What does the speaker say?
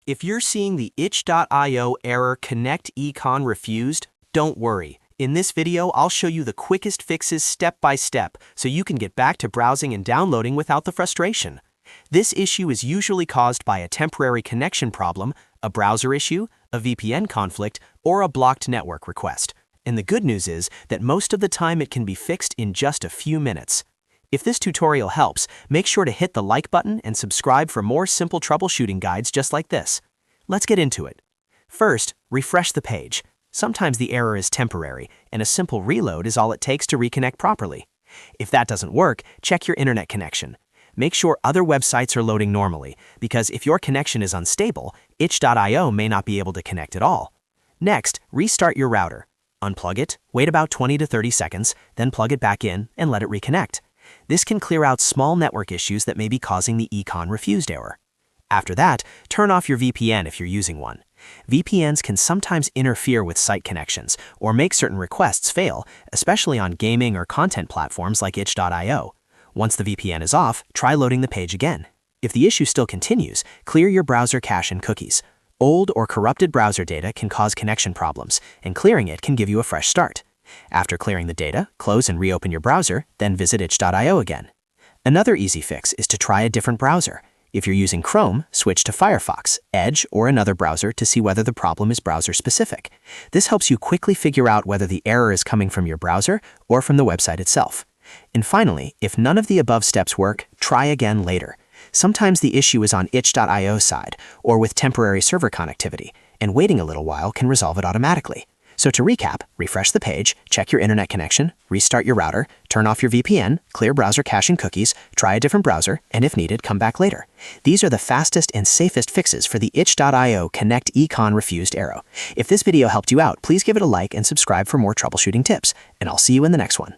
If you're seeing the itch.io error connect Econnrefused, don't worry. In this video, I'll show you the quickest fixes step by step so you can get back to browsing and downloading without the frustration. This issue is usually caused by a temporary connection problem, a browser issue, a VPN conflict, or a blocked network request. And the good news is that most of the time it can be fixed in just a few minutes. If this tutorial helps, make sure to hit the like button and subscribe for more simple troubleshooting guides just like this. Let's get into it. First, refresh the page. Sometimes the error is temporary, and a simple reload is all it takes to reconnect properly. If that doesn't work, check your internet connection. Make sure other websites are loading normally, because if your connection is unstable, itch.io may not be able to connect at all. Next, restart your router. Unplug it, wait about 20 to 30 seconds, then plug it back in and let it reconnect. This can clear out small network issues that may be causing the Econnrefused error. After that, turn off your VPN if you're using one. VPNs can sometimes interfere with site connections or make certain requests fail, especially on gaming or content platforms like itch.io. Once the VPN is off, try loading the page again. If the issue still continues, clear your browser cache and cookies. Old or corrupted browser data can cause connection problems, and clearing it can give you a fresh start. After clearing the data, close and reopen your browser, then visit itch.io again. Another easy fix is to try a different browser. If you're using Chrome, switch to Firefox, Edge, or another browser to see whether the problem is browser-specific. This helps you quickly figure out whether the error is coming from your browser or from the website itself. And finally, if none of the above steps work, try again later. Sometimes the issue is on itch.io's side or with temporary server connectivity, and waiting a little while can resolve it automatically. So to recap, refresh the page, check your internet connection, restart your router, turn off your VPN, clear browser cache and cookies, try a different browser, and if needed, come back later. These are the fastest and safest fixes for the itch.io connect Econnrefused error. If this video helped you out, please give it a like and subscribe for more troubleshooting tips, and I'll see you in the next one.